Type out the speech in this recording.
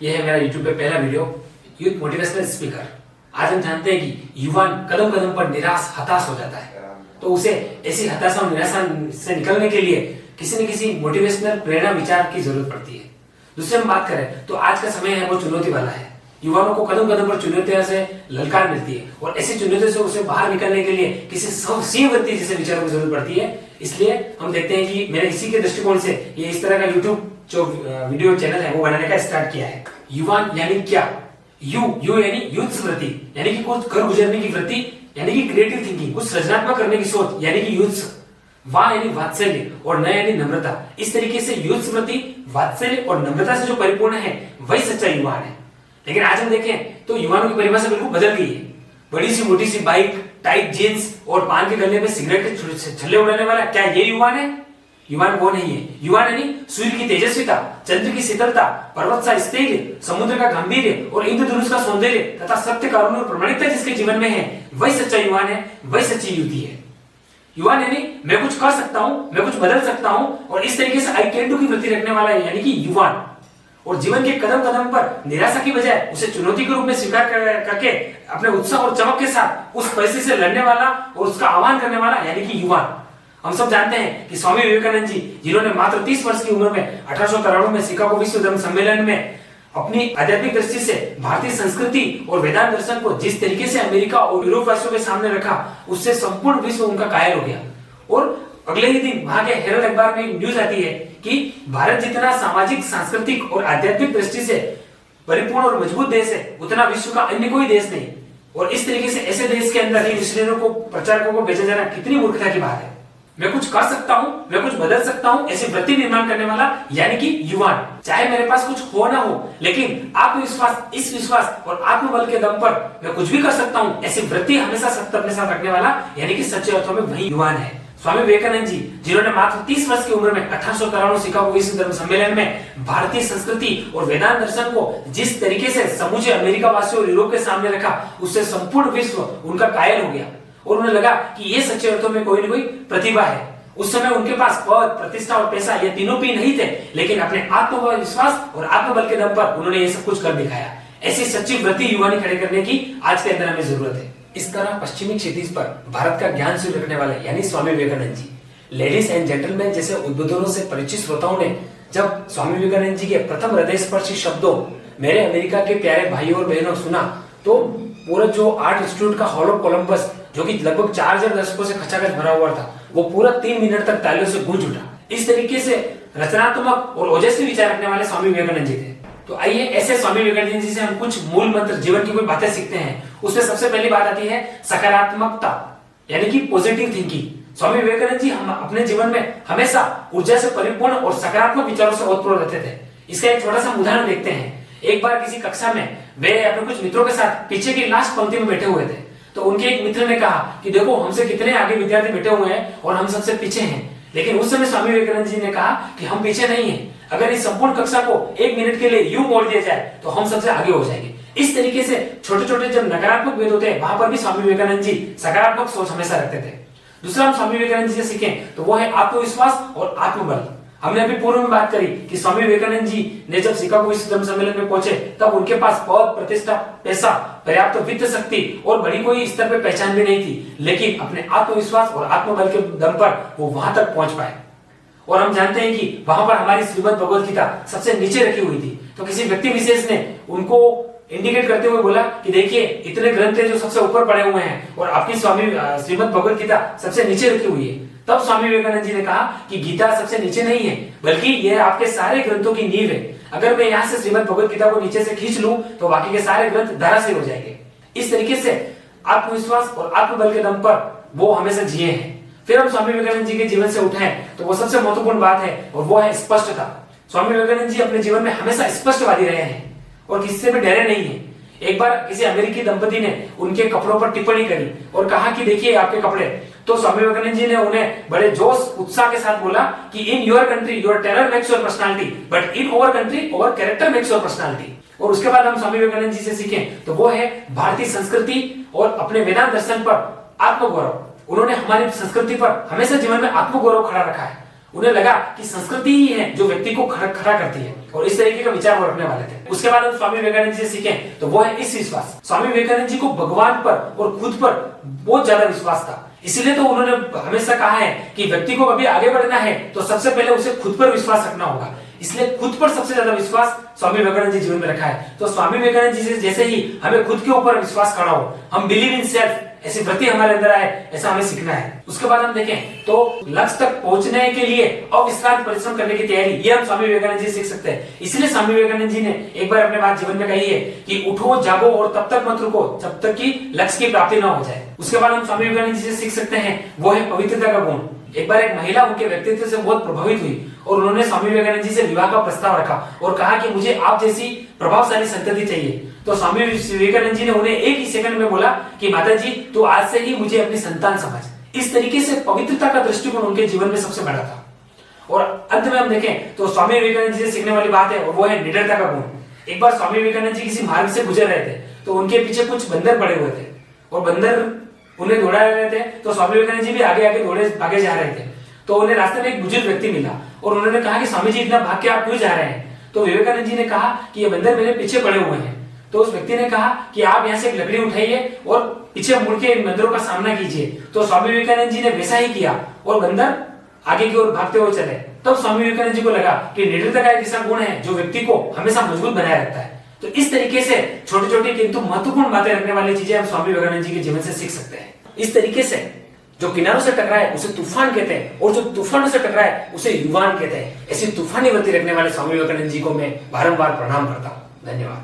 ये है मेरा YouTube पे पहला वीडियो, यूथ मोटिवेशनल स्पीकर। आज हम जानते हैं कि युवान कदम कदम पर निराश हताश हो जाता है, तो उसे ऐसी हताशा और निराशा से निकलने के लिए किसी न किसी मोटिवेशनल प्रेरणा विचार की जरूरत पड़ती है। दूसरे हम बात करें तो आज का समय है वो चुनौती वाला है। युवाओं को कदम कदम पर चुनौतियों से ललकार मिलती है और ऐसी चुनौतियों से उसे बाहर निकलने के लिए किसी सिंहवृत्ति जैसे विचारों की जरूरत पड़ती है। इसलिए हम देखते हैं कि मैंने इसी के दृष्टिकोण से ये इस तरह का YouTube जो वीडियो चैनल है वो बनाने का स्टार्ट किया है। युवान यानी क्या? यू यानी यूथ वृत्ति, यानी कि कुछ कर गुजरने की वृत्ति, यानी कि क्रिएटिव थिंकिंग, कुछ सृजनात्मक करने की सोच, यानी कि यूथ। वाह यानी वात्सल्य और न यानी नम्रता। इस तरीके से यूथ वृत्ति वात्सल्य और नम्रता से जो परिपूर्ण है वही सच्चा युवान है। लेकिन आज हम देखें तो युवानों की परिभाषा बिल्कुल बदल गई है। बड़ी सी मोटी सी बाइक, टाइट जींस और पान के गले में सिगरेट के छल्ले उड़ाने वाला, क्या ये युवान है? युवान वो नहीं है। युवान यानी सूर्य की तेजस्विता, चंद्र की शीतलता, पर्वत सा स्थैर्य, समुद्र का गंभीर्य और इंद्रधनुष का सौंदर्य तथा सत्य कारुण्य और प्रामाणिकता जिसके जीवन में है वही सच्चा युवान है, वही सच्ची युवती है। युवान यानी मैं कुछ कर सकता हूं, मैं कुछ बदल सकता हूं और इस तरीके से आई कैन डू की वृत्ति रखने वाला है, यानी कि युवान। और जीवन के कदम कदम पर निराशा की बजाय उसे चुनौती के रूप में स्वीकार करके अपने उत्साह और चमक के साथ उस परिस्थिति से लड़ने वाला और उसका आह्वान करने वाला, यानी कि युवान। हम सब जानते हैं कि स्वामी विवेकानंद जी, जिन्होंने मात्र 30 वर्ष की उम्र में 1893 में शिकागो विश्व धर्म सम्मेलन में अपनी आध्यात्मिक दृष्टि से भारतीय संस्कृति और वेदांत दर्शन को जिस तरीके से अमेरिका और यूरोप वासियों के सामने रखा, उससे संपूर्ण विश्व उनका कायल हो गया। और अगले ही दिन वहां के हेरल्ड अखबार में न्यूज आती है कि भारत जितना सामाजिक, सांस्कृतिक और आध्यात्मिक दृष्टि से परिपूर्ण और मजबूत देश है, उतना विश्व का अन्य कोई देश नहीं। और इस तरीके से ऐसे देश के अंदर मिशनरियों को, प्रचारकों को भेजा जाना कितनी मूर्खता की बात है। मैं कुछ कर सकता हूं, मैं कुछ बदल सकता हूं, ऐसी वृत्ति निर्माण करने वाला, यानी कि युवान। चाहे मेरे पास कुछ हो ना हो, लेकिन आत्मविश्वास, इस विश्वास और आत्मबल के दम पर मैं कुछ भी कर सकता हूं, ऐसी वृत्ति हमेशा सत्य अपने साथ रखने वाला, यानी कि सच्चे अर्थों में वही युवान है। स्वामी विवेकानंद जी, जिन्होंने मात्र 30 वर्ष की उम्र में 1893 शिकागो विश्व धर्म सम्मेलन में भारतीय संस्कृति और वेदांत दर्शन को जिस तरीके से समूचे अमेरिका वासियों और यूरोप के सामने रखा, उससे संपूर्ण विश्व उनका कायल हो गया और उन्हें लगा कि ये सच्चे अर्थों में कोई न कोई प्रतिभा है। उस समय उनके पास पद, प्रतिष्ठा और पैसा ये तीनों भी नहीं थे, लेकिन अपने आत्मविश्वास और आत्मबल के दम पर उन्होंने ये सब कुछ कर दिखाया। ऐसी सच्ची वृत्ति युवानी खड़े करने की आज के अंदर हमें जरूरत है। इस तरह पश्चिमी क्षितिज पर भारत का ज्ञान सूर्य रखने वाले, यानी Swami Vivekananda ji, ladies and gentleman जैसे उद्बोधनों से परिचित श्रोताओं ने जब स्वामी विवेकानंद जी के प्रथम हृदय स्पर्शी शब्दों मेरे अमेरिका के प्यारे भाइयों और बहनों सुना, तो पूरा जो आर्ट इंस्टीट्यूट का हॉल ऑफ कोलंबस, जो कि लगभग 4000 दर्शकों से खचाखच भरा हुआ था, वो पूरा 3 मिनट तक तालियों से गूंज उठा। इस तरीके से रचनात्मक और ओजस्वी विचार रखने वाले स्वामी विवेकानंद जी थे। तो आइए ऐसे स्वामी विवेकानंद जी से हम कुछ मूल मंत्र, जीवन की कोई बातें सीखते हैं। उसमें सबसे पहली बात आती है सकारात्मकता, यानी कि पॉजिटिव थिंकिंग। स्वामी विवेकानंद जी हम अपने जीवन में हमेशा ऊर्जा से परिपूर्ण और सकारात्मक विचारों से ओतप्रोत रहते थे। इसका एक छोटा सा उदाहरण देखते हैं। एक बार किसी कक्षा में वे अपने कुछ मित्रों के साथ पीछे की लास्ट पंक्ति में बैठे हुए थे, तो उनके एक मित्र ने कहा कि देखो हमसे कितने आगे विद्यार्थी बैठे हुए हैं और हम सबसे पीछे हैं। लेकिन उस समय स्वामी विवेकानंद जी ने कहा कि हम पीछे नहीं हैं, अगर इस संपूर्ण कक्षा को 1 मिनट के लिए यूं मोड़ दिया जाए तो हम सबसे आगे हो जाएंगे। इस तरीके से छोटे छोटे जब नकारात्मक भेद होते हैं, वहां पर भी स्वामी विवेकानंद जी सकारात्मक सोच हमेशा रखते थे। दूसरा हम स्वामी विवेकानंद जी से सीखें तो वो है आत्मविश्वास और आत्मबल। हमने अभी पूर्व में बात करी कि स्वामी विवेकानंद जी ने जब शिकागो विश्व धर्म सम्मेलन में पहुंचे, तब उनके पास पद, प्रतिष्ठा, पैसा, पर्याप्त वित्त शक्ति और बड़ी कोई स्तर पे पहचान भी नहीं थी, लेकिन अपने आत्मविश्वास और आत्मबल के दम पर वो वहां तक पहुंच पाए। और हम जानते हैं कि वहां पर हमारी श्रीमद् भगवद गीता सबसे नीचे रखी हुई थी, तो किसी व्यक्ति विशेष ने उनको इंडिकेट करते हुए बोला कि देखिए इतने ग्रंथ हैं जो सबसे ऊपर पड़े हुए हैं और आपकी श्रीमद् भगवद गीता सबसे नीचे रखी हुई है। तब स्वामी विवेकानंद जी ने कहा कि गीता सबसे नीचे नहीं है, बल्कि यह आपके सारे ग्रंथों की नींव है। अगर मैं यहाँ से श्रीमद् भगवद गीता को नीचे से खींच लूं तो बाकी के सारे ग्रंथ धराशायी हो जाएंगे। इस तरीके से आत्मविश्वास और आत्मबल के दम पर वो हमेशा जिए हैं। फिर हम स्वामी विवेकानंद जी के जीवन से उठाएं तो वो सबसे महत्वपूर्ण बात है और वो है स्पष्टता। स्वामी विवेकानंद जी अपने जीवन में हमेशा स्पष्टवादी रहे हैं और किसी से भी डरे नहीं है। एक बार किसी अमेरिकी दंपति ने उनके कपड़ों पर टिप्पणी करी और कहा कि देखिए आपके कपड़े, तो स्वामी विवेकानंद जी ने उन्हें बड़े जोश उत्साह के साथ बोला कि in your country your tailor makes your personality, but in over country over character makes your personality. और उसके बाद हम स्वामी विवेकानंद जी से सीखें तो वो है भारतीय संस्कृति और अपने वेदांत दर्शन पर आत्मगौरव। उन्होंने हमारी संस्कृति पर हमेशा जीवन में आत्मगौरव खड़ा रखा है। उन्हें लगा कि संस्कृति ही है जो व्यक्ति को खड़ा करती है, और इस तरीके का विचार वो रखने वाले थे। उसके बाद हम स्वामी विवेकानंद जी से सीखें तो वो है इस विश्वास। स्वामी विवेकानंद जी को भगवान पर और खुद पर बहुत ज्यादा विश्वास था, इसलिए तो उन्होंने हमेशा कहा है कि व्यक्ति को कभी आगे बढ़ना है तो सबसे पहले उसे खुद पर विश्वास रखना होगा। इसलिए खुद पर सबसे ज्यादा विश्वास स्वामी विवेकानंद जी जीवन में रखा है। तो स्वामी विवेकानंद जी से जैसे ही हमें खुद के ऊपर विश्वास खड़ा हो, हम बिलीव इन सेल्फ, ऐसी वृत्ति हमारे अंदर आए, ऐसा हमें सीखना है। उसके बाद हम देखें तो लक्ष्य तक पहुंचने के लिए अविश्रांत परिश्रम करने की तैयारी, ये हम स्वामी विवेकानंद जी सीख सकते हैं। इसलिए स्वामी विवेकानंद जी ने एक बार अपने बात जीवन में कही है कि उठो जागो और तब तक मत रुको जब तक कि लक्ष्य की प्राप्ति न हो जाए। उसके बाद हम स्वामी विवेकानंद जी से सीख सकते हैं वो है पवित्रता का गुण। एक बार एक महिला उनके व्यक्तित्व से बहुत प्रभावित हुई और उन्होंने स्वामी विवेकानंद जी से विवाह का प्रस्ताव रखा और कहा कि मुझे आप जैसी प्रभावशाली संतति चाहिए। तो स्वामी विवेकानंद जी ने उन्हें एक ही सेकंड में बोला कि माता जी तो आज से ही मुझे अपनी संतान समझ। इस तरीके से पवित्रता का दृष्टिकोण उनके जीवन में सबसे बड़ा था। और अंत में हम देखें तो स्वामी विवेकानंद जी से सीखने वाली बात है और वो है निडरता का गुण। एक बार स्वामी विवेकानंद जी किसी मार्ग से गुजर रहे थे तो उनके पीछे कुछ बंदर पड़े हुए थे और बंदर उन्हें दौड़ा रहे थे। तो स्वामी विवेकानंद जी भी आगे आगे जा रहे थे। तो उन्हें रास्ते में एक बुजुर्ग व्यक्ति मिला और उन्होंने कहा कि स्वामी जी इतना भाग के आप क्यों जा रहे हैं? तो विवेकानंद जी ने कहा कि ये बंदर मेरे पीछे पड़े हुए हैं। तो उस व्यक्ति ने कहा कि आप यहाँ से एक लकड़ी उठाइए और पीछे मुड़ के इन बंदरों का सामना कीजिए। तो स्वामी विवेकानंद जी ने वैसा ही किया और बंदर आगे की ओर भागते हुए चले। तब स्वामी विवेकानंद जी को लगा कि निडरता का एक ऐसा गुण है जो व्यक्ति को हमेशा मजबूत बनाए रखता है। तो इस तरीके से छोटी छोटी किंतु महत्वपूर्ण बातें रखने वाली चीजें हम स्वामी विवेकानंद जी के जीवन से सीख सकते हैं। इस तरीके से जो किनारों से टकराए उसे तूफान कहते हैं और जो तूफानों से टकराए उसे युवान कहते हैं। ऐसी तूफानी वृत्ति रखने वाले स्वामी विवेकानंद जी को मैं बारंबार प्रणाम करता हूँ। धन्यवाद।